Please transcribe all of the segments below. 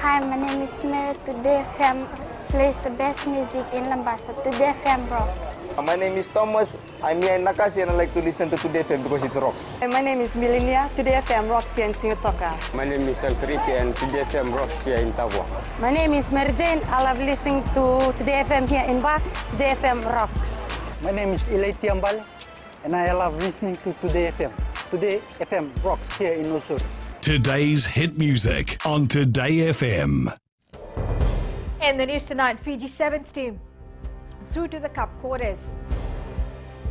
Hi, my name is Mary. Today FM plays the best music in Lambasa. Today FM rocks. My name is Thomas. I'm here in Nakasi and I like to listen to Today FM because it rocks. My name is Milenia. Today FM rocks here in Singapour. My name is Alfriti and Today FM rocks here in Tavua. My name is Mary Jane. I love listening to Today FM here in Ba. Today FM rocks. My name is Ilaiti Ambal and I love listening to Today FM. Today FM rocks here in Osur. Today's hit music on Today FM. In the news tonight, Fiji Sevens team through to the Cup quarters.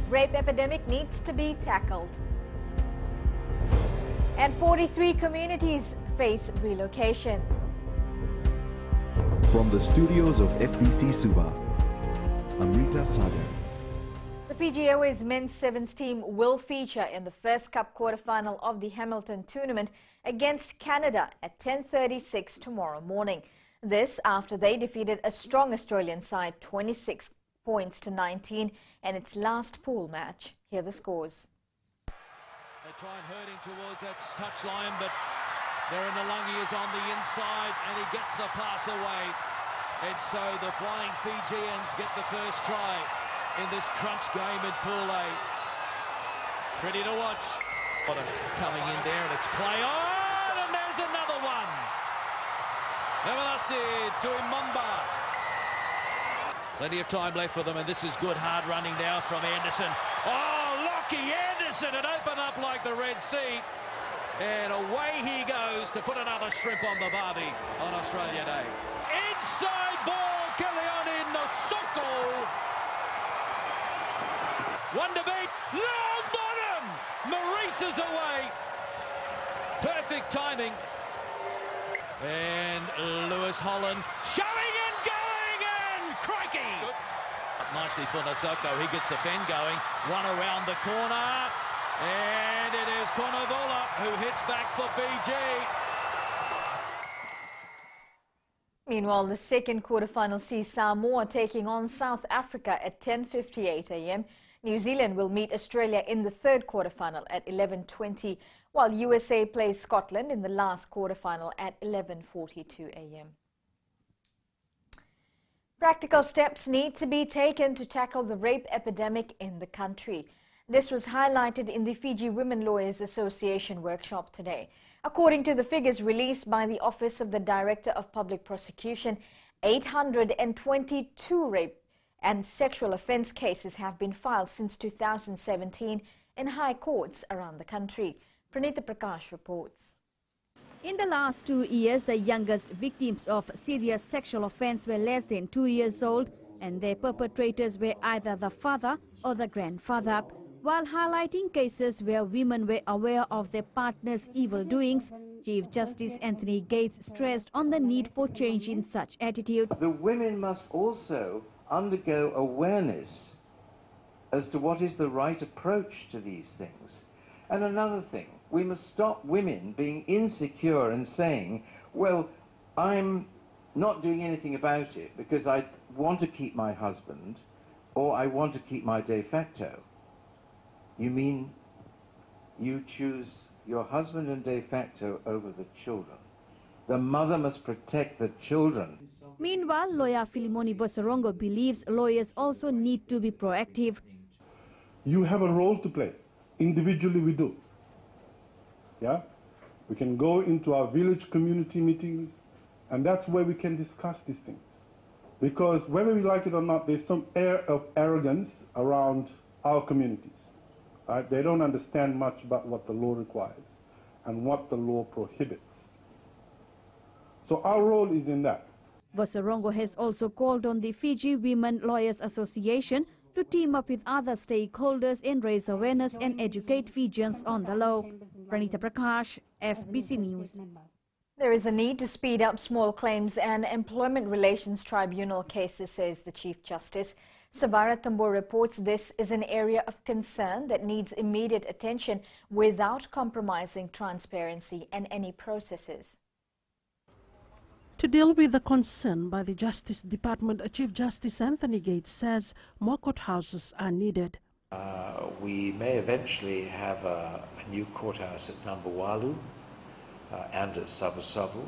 Rape epidemic needs to be tackled. And 43 communities face relocation. From the studios of FBC Suva, Amrita Sagar. The Fiji Airways men's sevens team will feature in the first Cup quarterfinal of the Hamilton tournament against Canada at 10:36 tomorrow morning. This after they defeated a strong Australian side 26 points to 19 in its last pool match. Here are the scores. They try and hurt him towards that touchline, but Darren is on the inside and he gets the pass away. And so the Flying Fijians get the first try in this crunch game in Pool A. Pretty to watch. Coming in there and it's play on, and there's another one. Emalasi to Imamba. Plenty of time left for them, and this is good hard running now from Anderson. Oh, Lockie Anderson, it opened up like the Red Sea. And away he goes to put another shrimp on the barbie on Australia Day. Inside ball, Kiliani Nosoko. One to beat, long bottom. Maurice is away. Perfect timing. And Lewis Holland showing and going, and crikey. Nicely for Nosoko, he gets the fen going. One around the corner. And it is Konovola who hits back for Fiji. Meanwhile, the second quarterfinal sees Samoa taking on South Africa at 10:58 a.m. New Zealand will meet Australia in the third quarterfinal at 11:20, while USA plays Scotland in the last quarterfinal at 11:42 a.m. Practical steps need to be taken to tackle the rape epidemic in the country. This was highlighted in the Fiji Women Lawyers Association workshop today. According to the figures released by the Office of the Director of Public Prosecution, 822 rape and sexual offence cases have been filed since 2017 in high courts around the country. Pranita Prakash reports. In the last 2 years, the youngest victims of serious sexual offence were less than 2 years old, and their perpetrators were either the father or the grandfather. While highlighting cases where women were aware of their partner's evil doings, Chief Justice Anthony Gates stressed on the need for change in such attitude. The women must also undergo awareness as to what is the right approach to these things. And another thing, we must stop women being insecure and saying, well, I'm not doing anything about it because I want to keep my husband or I want to keep my de facto. You mean you choose your husband and de facto over the children? The mother must protect the children. Meanwhile, lawyer Filimoni Bosarongo believes lawyers also need to be proactive. You have a role to play. Individually we do. Yeah? We can go into our village community meetings, and that's where we can discuss these things. Because whether we like it or not, there's some air of arrogance around our communities. Right? They don't understand much about what the law requires and what the law prohibits. So our role is in that. Bosarongo has also called on the Fiji Women Lawyers Association to team up with other stakeholders and raise awareness and educate Fijians on the law. Pranita Prakash, FBC News. There is a need to speed up small claims and employment relations tribunal cases, says the Chief Justice. Savara Tambor reports this is an area of concern that needs immediate attention without compromising transparency and any processes. To deal with the concern by the Justice Department, Chief Justice Anthony Gates says more courthouses are needed. We may eventually have a new courthouse at Nambuwalu and at Savusavu.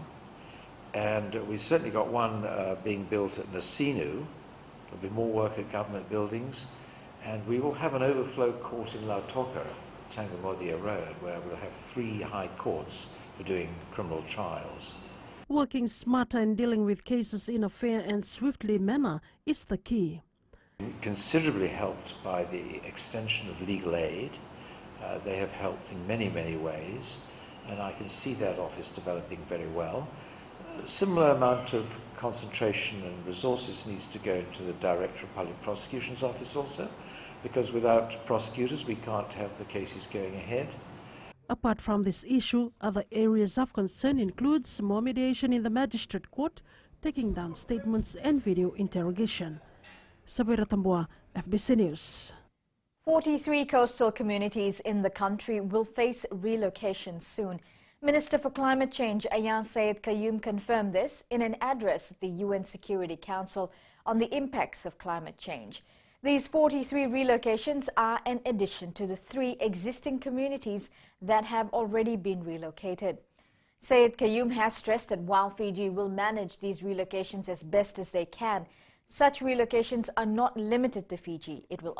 And we've certainly got one being built at Nasinu. There'll be more work at government buildings. And we will have an overflow court in Lautoka, Tangamothia Road, where we'll have 3 high courts for doing criminal trials. Working smarter and dealing with cases in a fair and swiftly manner is the key. Considerably helped by the extension of legal aid. They have helped in many, many ways, and I can see that office developing very well. A similar amount of concentration and resources needs to go into the Director of Public Prosecution's office also, because without prosecutors we can't have the cases going ahead. Apart from this issue, other areas of concern includes more mediation in the magistrate court, taking down statements and video interrogation. Sabira Tambua, FBC News. 43 coastal communities in the country will face relocation soon. Minister for Climate Change Ayan Syed Qayyum confirmed this in an address at the UN Security Council on the impacts of climate change. These 43 relocations are in addition to the 3 existing communities that have already been relocated. Syed Qayyum has stressed that while Fiji will manage these relocations as best as they can, such relocations are not limited to Fiji. It will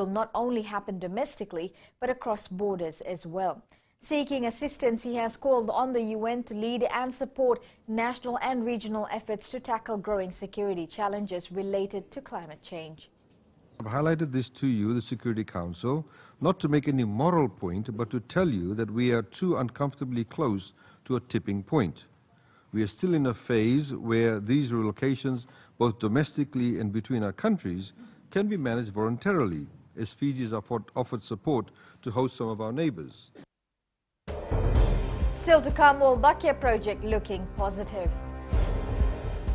not only happen domestically, but across borders as well. Seeking assistance, he has called on the UN to lead and support national and regional efforts to tackle growing security challenges related to climate change. I've highlighted this to you, the Security Council, not to make any moral point, but to tell you that we are too uncomfortably close to a tipping point. We are still in a phase where these relocations, both domestically and between our countries, can be managed voluntarily, as Fiji has offered support to host some of our neighbours. Still to come, Wolbachia project looking positive.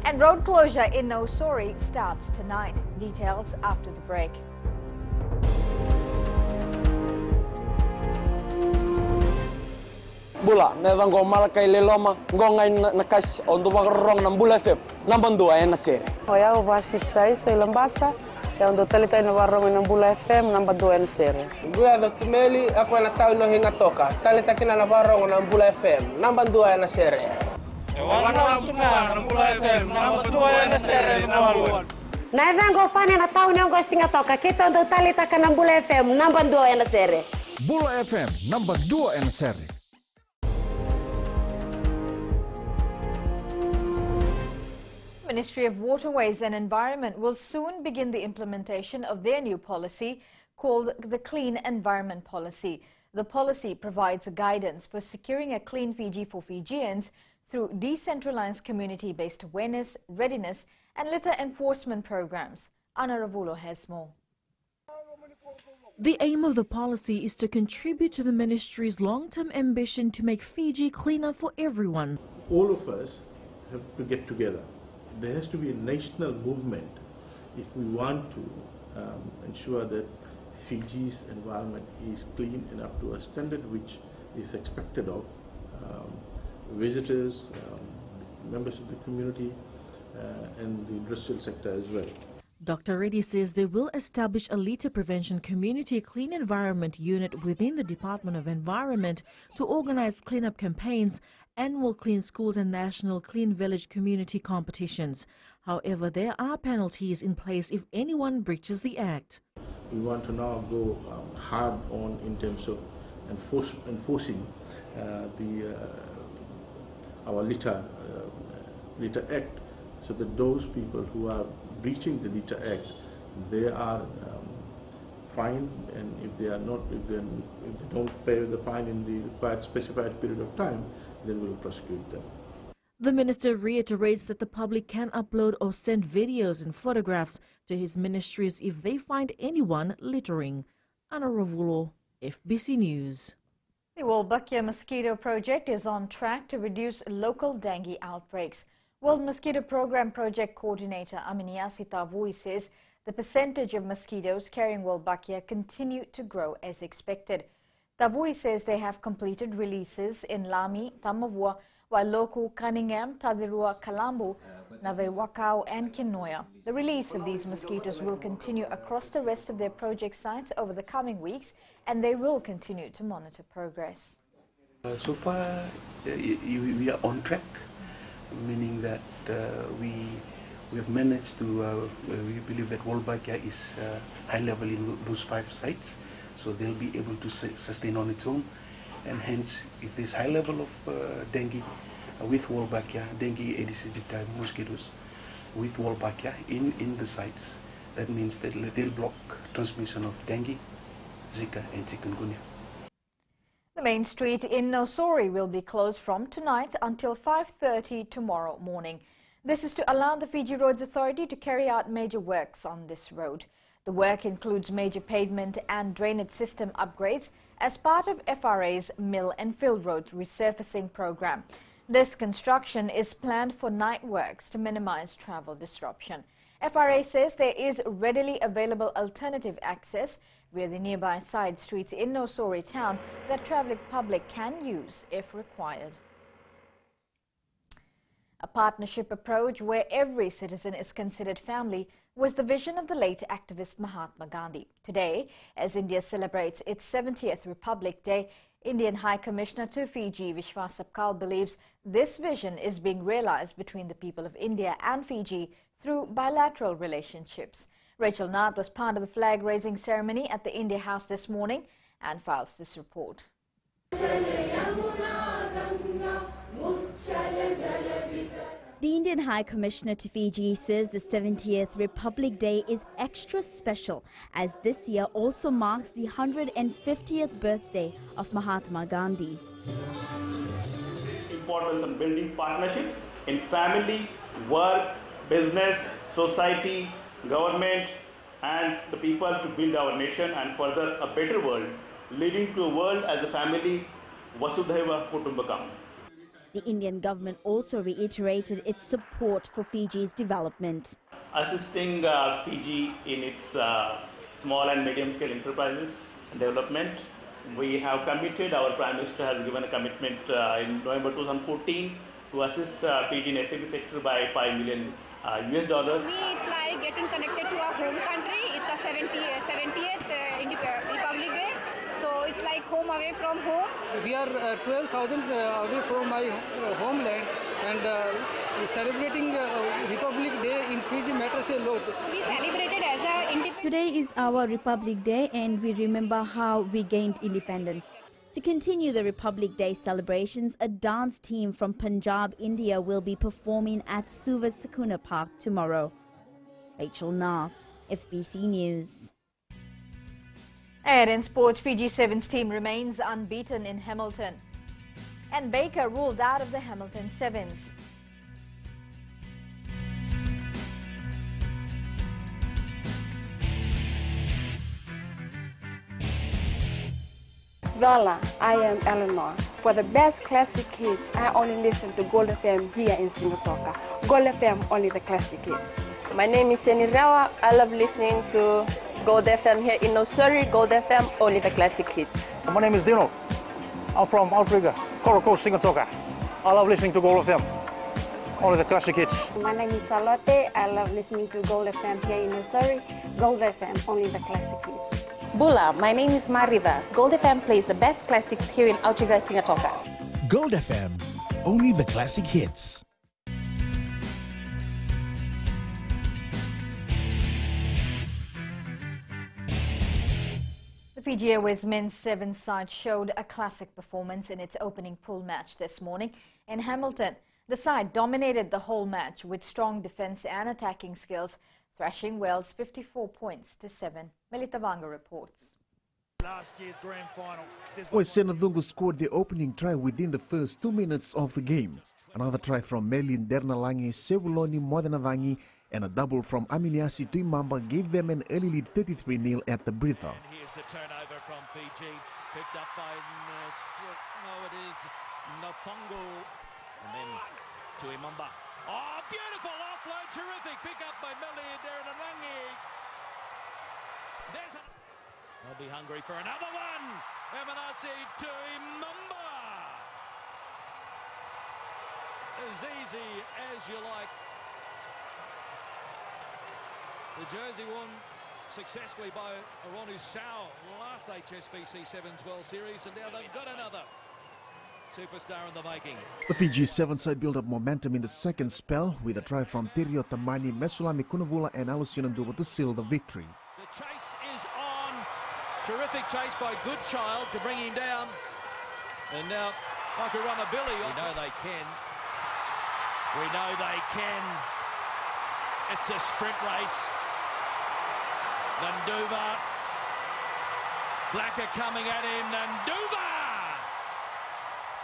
And road closure in Nosori starts tonight. Details after the break. Bula, neva ngo malakai leloma, ngo ngai nakas ondo bagrong ng Bula FM, nambang 2 na sere. Hoya ubasit sai lambasa, ya ondo talita na barong ng Bula FM, nambang 2 na sere. Gua do tumeli ako na tao no hinga toka, talita kina na barong ng Bula FM, nambang 2 na sere. Wana tunga ng Bula FM, nambang 2 na sere nawaluan. Na vengo fane na tao ngo singa toka, kita ondo talita ka ng Bula FM, nambang 2 na sere. Bula FM, nambang 2 na sere. Ministry of Waterways and Environment will soon begin the implementation of their new policy called the Clean Environment Policy. The policy provides guidance for securing a clean Fiji for Fijians through decentralized community-based awareness, readiness and litter enforcement programs. Anna Ravulo has more. The aim of the policy is to contribute to the ministry's long-term ambition to make Fiji cleaner for everyone. All of us have to get together. There has to be a national movement if we want to ensure that Fiji's environment is clean and up to a standard which is expected of visitors, members of the community and the industrial sector as well. Dr. Reddy says they will establish a litter prevention community clean environment unit within the Department of Environment to organize cleanup campaigns, annual clean schools and national clean village community competitions. However, there are penalties in place if anyone breaches the act. We want to now go hard on in terms of enforcing our litter act, so that those people who are breaching the litter act, they are fined, and if they don't pay the fine in the required specified period of time, then we will prosecute them. The minister reiterates that the public can upload or send videos and photographs to his ministries if they find anyone littering. Anna Ravulo, FBC News. The Wolbachia Mosquito Project is on track to reduce local dengue outbreaks. World Mosquito Program Project Coordinator Aminiasi Tavui says the percentage of mosquitoes carrying Wolbachia continue to grow as expected. Tavui says they have completed releases in Lami, Tamavua, Wailoku, Cunningham, Tadirua, Kalambu, Navewakau and Kinoya. The release of these mosquitoes will continue across the rest of their project sites over the coming weeks, and they will continue to monitor progress. So far, we are on track. meaning that we have managed to, we believe that Wolbachia is high level in those 5 sites, so they'll be able to sustain on its own, and hence if there's high level of dengue with Wolbachia, dengue, Aedes aegypti, mosquitoes with Wolbachia in the sites, that means that they'll block transmission of dengue, Zika and chikungunya. The main street in Nosori will be closed from tonight until 5:30 tomorrow morning. This is to allow the Fiji Roads Authority to carry out major works on this road. The work includes major pavement and drainage system upgrades as part of FRA's Mill and Fill Road resurfacing program. This construction is planned for night works to minimize travel disruption. FRA says there is readily available alternative access via the nearby side streets in Nosori town that travelling public can use if required. A partnership approach where every citizen is considered family was the vision of the late activist Mahatma Gandhi. Today, as India celebrates its 70th Republic Day, Indian High Commissioner to Fiji, Vishwas Sapkal, believes this vision is being realized between the people of India and Fiji through bilateral relationships. Rachel Nath was part of the flag-raising ceremony at the India House this morning and files this report. The Indian High Commissioner to Fiji says the 70th Republic Day is extra special as this year also marks the 150th birthday of Mahatma Gandhi. Importance of building partnerships in family, work, business, society, government and the people to build our nation and further a better world, leading to a world as a family, Vasudhaiva Kutumbakam. The Indian government also reiterated its support for Fiji's development. Assisting Fiji in its small and medium-scale enterprises development. We have committed, our Prime Minister has given a commitment in November 2014 to assist Fiji in SME sector by $5 million US. For me, it's like getting connected to our home country. It's a 70th Republic Day. So it's like home away from home. We are 12,000 away from my homeland, and celebrating Republic Day in Fiji matters a lot. We celebrated as a independence. Today is our Republic Day and we remember how we gained independence. To continue the Republic Day celebrations, a dance team from Punjab, India will be performing at Suva Sakuna Park tomorrow. Rachel Nath, FBC News. And in sports, Fiji Sevens team remains unbeaten in Hamilton. And Baker ruled out of the Hamilton Sevens. Lola, I am Eleanor. For the best classic hits, I only listen to Gold FM here in Singatoka. Gold FM, only the classic hits. My name is Seni Rawa. I love listening to Gold FM here in Nosori. Gold FM, only the classic hits. My name is Dino. I'm from Outrigger, Coral Coast, Singatoka. I love listening to Gold FM, only the classic hits. My name is Salote. I love listening to Gold FM here in Nosori. Gold FM, only the classic hits. Bula, my name is Marida. Gold FM plays the best classics here in Outrigger, Singatoka. Gold FM, only the classic hits. The Fiji Airways men's sevens side showed a classic performance in its opening pool match this morning in Hamilton. The side dominated the whole match with strong defence and attacking skills, thrashing Wales 54 points to 7. Melita Vanga reports. Last year's grand final. Senadungu scored the opening try within the first 2 minutes of the game. Another try from Melin Dernalangi, Sebuloni Modanavangi, and a double from Aminiasi Tuimamba gave them an early lead 33-0 at the breather. And here's the turnover from Fiji, picked up by Nafongo, and then Tuimamba. Oh, beautiful offload, terrific pick up by Melin Dernalangi. They'll be hungry for another one. Emanasi Tuimamba. As easy as you like. The jersey won successfully by Ronu Sao last HSBC Sevens World Series, and now they've got another. Superstar in the making. The Fiji 7 side built up momentum in the second spell with a try from Tirio Tamani, Mesulami Kunavula and Alucian Nduva to seal the victory. The chase is on. Terrific chase by Goodchild to bring him down. And now Makarama Billy. We know they can. We know they can. It's a sprint race. Nanduva. Blacker coming at him. Nanduva!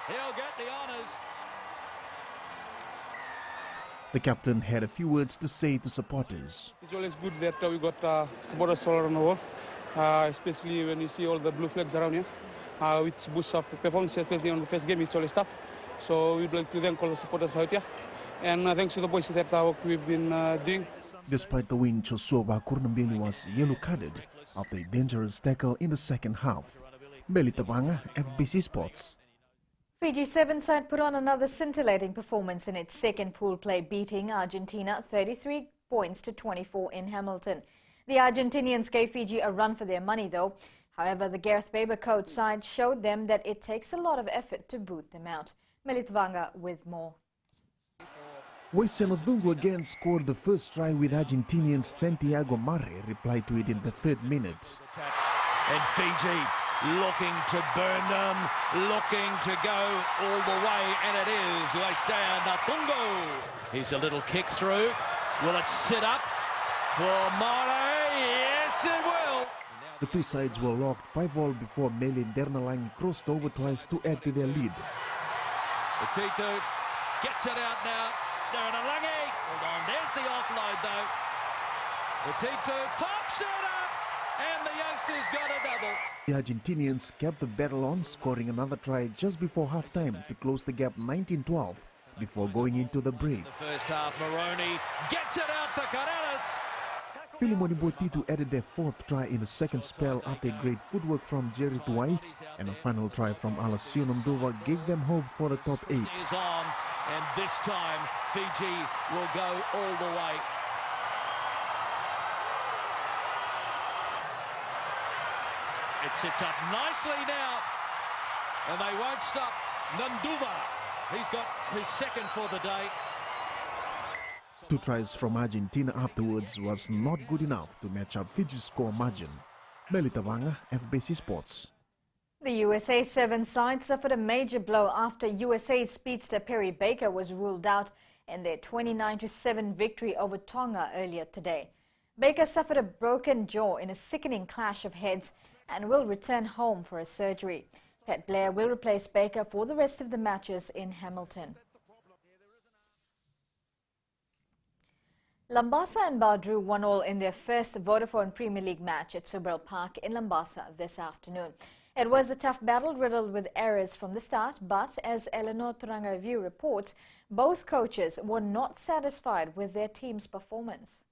He'll get the honours. The captain had a few words to say to supporters. It's always good that we got supporters all around the world, especially when you see all the blue flags around here, which boosts up the performance, especially on the first game. It's always tough. So we'd like to thank all the supporters out here. And thanks to the boys that work we've been doing. Despite the win, Chosuoba Kurnambili was yellow-carded after a dangerous tackle in the second half. Beli Tabanga, FBC Sports. Fiji 7 side put on another scintillating performance in its second pool play, beating Argentina 33 points to 24 in Hamilton. The Argentinians gave Fiji a run for their money though. However, the Gareth Baber coach side showed them that it takes a lot of effort to boot them out. Militvanga with more. Waiseno Dungu again scored the first try with Argentinian Santiago Mare replied to it in the 3rd minute. And Fiji looking to burn them, looking to go all the way, and it is Waisea Natungo. Here's a little kick through. Will it sit up for Mare? Yes, it will. The two sides were locked 5-all before Melin Dernalang crossed over twice to add to their lead. Tito gets it out now. Dernalangi, hold on, there's the offload though. Tito pops it up, and the youngsters got a double. The Argentinians kept the battle on, scoring another try just before halftime to close the gap 19-12 before going into the break. The first half, Moroni gets it out to Carreras. Filimoni Botitu added their 4th try in the second spell after great footwork from Jerry Tuai, and a final try from Alasio Nduva gave them hope for the top 8. Is on, and this time Fiji will go all the way. It sits up nicely now, and they won't stop. Nanduva, he's got his second for the day. 2 tries from Argentina afterwards was not good enough to match up Fiji's score margin. Melitavanga, FBC Sports. The USA 7 side suffered a major blow after USA speedster Perry Baker was ruled out in their 29-7 victory over Tonga earlier today. Baker suffered a broken jaw in a sickening clash of heads and will return home for a surgery. Pat Blair will replace Baker for the rest of the matches in Hamilton. Lambasa and Ba drew 1-1 in their first Vodafone Premier League match at Subrel Park in Lambasa this afternoon. It was a tough battle riddled with errors from the start, but as Eleanor Turangaview reports, both coaches were not satisfied with their team's performance.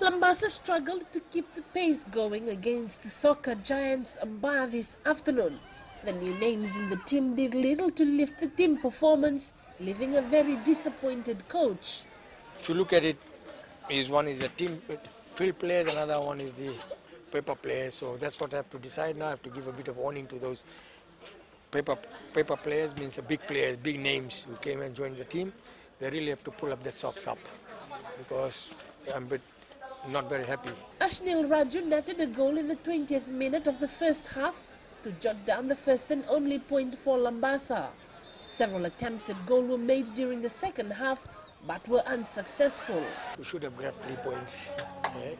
Lambasa struggled to keep the pace going against the soccer giants Amba this afternoon. The new names in the team did little to lift the team performance, leaving a very disappointed coach. If you look at it, one is a team field players, another one is the paper players. So that's what I have to decide now. I have to give a bit of warning to those paper players, means big players, big names who came and joined the team. They really have to pull up their socks up because I'm not very happy. Ashnil Raju netted a goal in the 20th minute of the first half to jot down the first and only point for Lambasa. Several attempts at goal were made during the second half, but were unsuccessful. We should have grabbed 3 points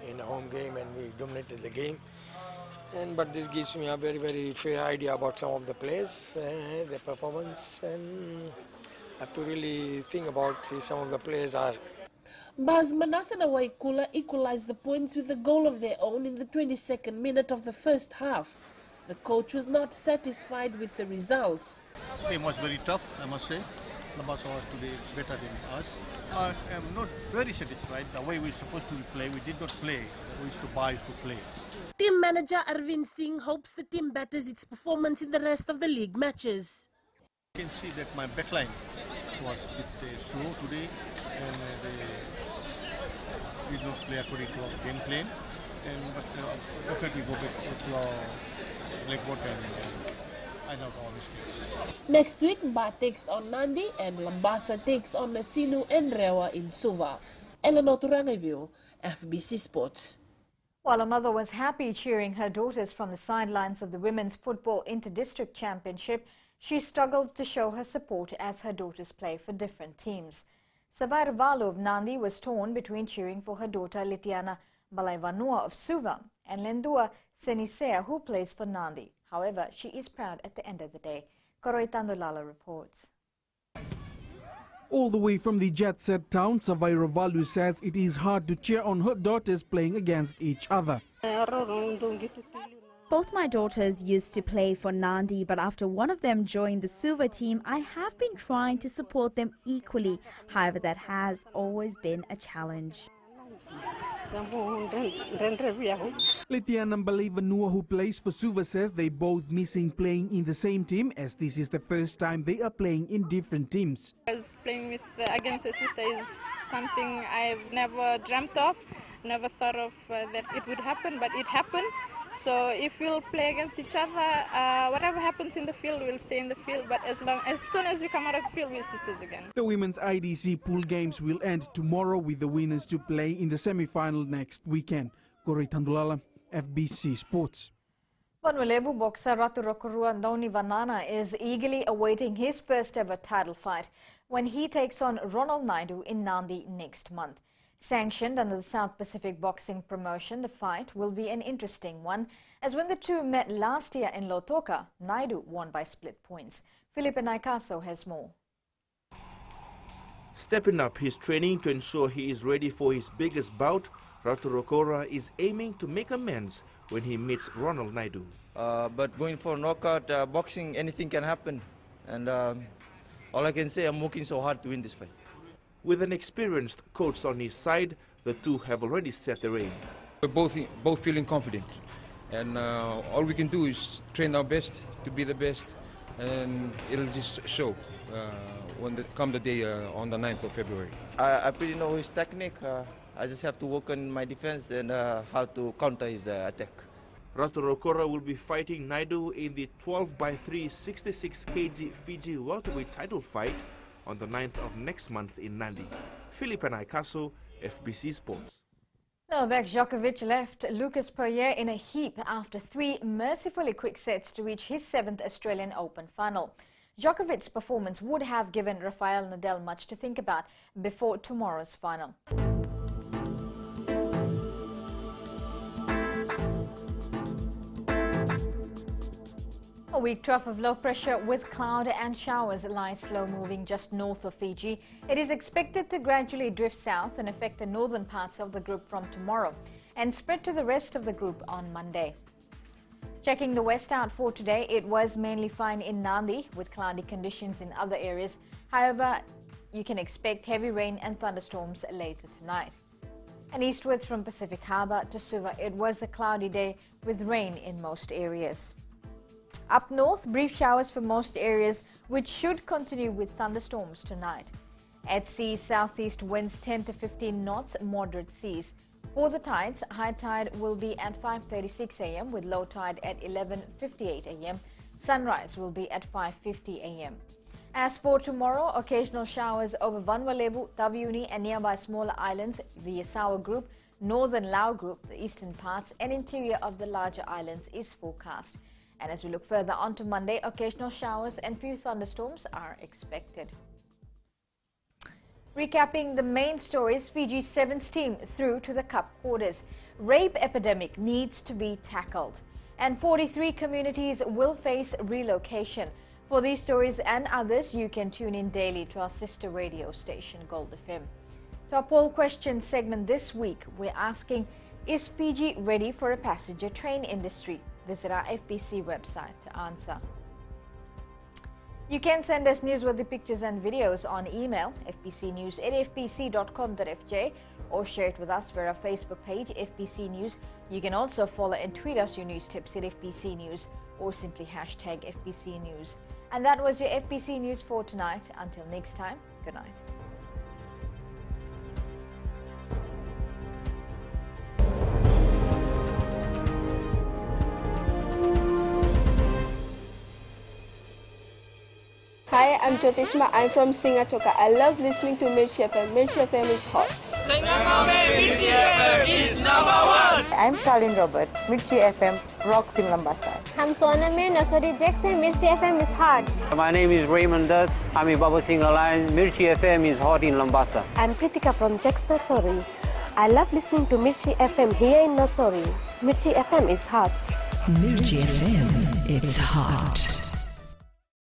in a home game, and we dominated the game. But this gives me a very, very fair idea about some of the players, their performance, and I have to really think about some of the players are. Baz Manas and Awaikula equalized the points with a goal of their own in the 22nd minute of the first half. The coach was not satisfied with the results. The game was very tough, I must say. Lambasa was today better than us. I am not very satisfied the way we're supposed to play. We did not play. We used to buy, used to play. Team manager Arvind Singh hopes the team betters its performance in the rest of the league matches. You can see that my backline was a bit slow today, and we did not play according to our game plan. But definitely go back to our blackboard and iron out our mistakes. Next week, Ba takes on Nandi and Lambasa takes on Nasinu and Rewa in Suva. Eleanor Turangaview, FBC Sports. While a mother was happy cheering her daughters from the sidelines of the Women's Football Inter-District Championship, she struggled to show her support as her daughters play for different teams. Savai Ravalu of Nandi was torn between cheering for her daughter Litiana Balaivanua of Suva and Lendua Senisea, who plays for Nandi. However, she is proud at the end of the day. Koroi Tandulala reports. All the way from the jet-set town, Savai Ravalu says it is hard to cheer on her daughters playing against each other. Both my daughters used to play for Nandi, but after one of them joined the Suva team, I have been trying to support them equally. However, that has always been a challenge. Litiana Balaivanua, who plays for Suva, says they both missing playing in the same team, as this is the first time they are playing in different teams. Playing against a sister is something I've never dreamt of, never thought of that it would happen, but it happened. So if we'll play against each other, whatever happens in the field, we'll stay in the field. But as soon as we come out of the field, we're sisters again. The women's IDC pool games will end tomorrow, with the winners to play in the semi-final next weekend. Koroi Tandulala, FBC Sports. Vanwalevu boxer Ratu Rokorua Ndoni Vanana is eagerly awaiting his first ever title fight when he takes on Ronald Naidu in Nandi next month. Sanctioned under the South Pacific Boxing Promotion, the fight will be an interesting one, as when the two met last year in Lautoka, Naidu won by split points. Felipe Naikaso has more. Stepping up his training to ensure he is ready for his biggest bout, Ratu Rokorua is aiming to make amends when he meets Ronald Naidu. But going for knockout, boxing, anything can happen. And all I can say, I'm working so hard to win this fight. With an experienced coach on his side, the two have already set their aim. We're both feeling confident, and all we can do is train our best to be the best, and it'll just show when come the day on the 9th of February. I pretty know his technique. I just have to work on my defense and how to counter his attack. Ratu Rokorua will be fighting Naidu in the 12x3 66 kg Fiji welterweight title fight on the 9th of next month in Nandi. Felipe Naikaso, FBC Sports. Novak Djokovic left Lucas Pouille in a heap after 3 mercifully quick sets to reach his 7th Australian Open final. Djokovic's performance would have given Rafael Nadal much to think about before tomorrow's final. A weak trough of low pressure with cloud and showers lies slow-moving just north of Fiji. It is expected to gradually drift south and affect the northern parts of the group from tomorrow and spread to the rest of the group on Monday. Checking the west out for today, it was mainly fine in Nandi with cloudy conditions in other areas. However, you can expect heavy rain and thunderstorms later tonight. And eastwards from Pacific Harbour to Suva, it was a cloudy day with rain in most areas. Up north, brief showers for most areas, which should continue with thunderstorms tonight. At sea, southeast winds 10 to 15 knots, moderate seas. For the tides, high tide will be at 5:36 a.m. with low tide at 11:58 a.m. Sunrise will be at 5:50 a.m. As for tomorrow, occasional showers over Vanwalevu, Taviuni and nearby smaller islands, the Yasawa group, northern Lao group, the eastern parts and interior of the larger islands is forecast. And as we look further on to Monday, occasional showers and few thunderstorms are expected. Recapping the main stories, Fiji's 7th team through to the Cup quarters. Rape epidemic needs to be tackled. And 43 communities will face relocation. For these stories and others, you can tune in daily to our sister radio station, Gold FM. To our poll question segment this week, we're asking, is Fiji ready for a passenger train industry? Visit our FBC website to answer. You can send us newsworthy pictures and videos on email, fbcnews@fbc.com.fj, or share it with us via our Facebook page, FBC News. You can also follow and tweet us your news tips at FBC News, or simply hashtag FBC News. And that was your FBC News for tonight. Until next time, good night. Hi, I'm Jyotishma. I'm from Singatoka. I love listening to Mirchi FM. Mirchi FM is hot. Mirchi FM is #1. I'm Charlene Robert. Mirchi FM rocks in Lambasa. I'm Soname Nasori Jackson. Mirchi FM is hot. My name is Raymond Dutt. I'm in Baba Singh Alliance. Mirchi FM is hot in Lambasa. I'm Pritika from Jax Nasori. I love listening to Mirchi FM here in Nasori. Mirchi FM is hot. Mirchi FM, it's hot.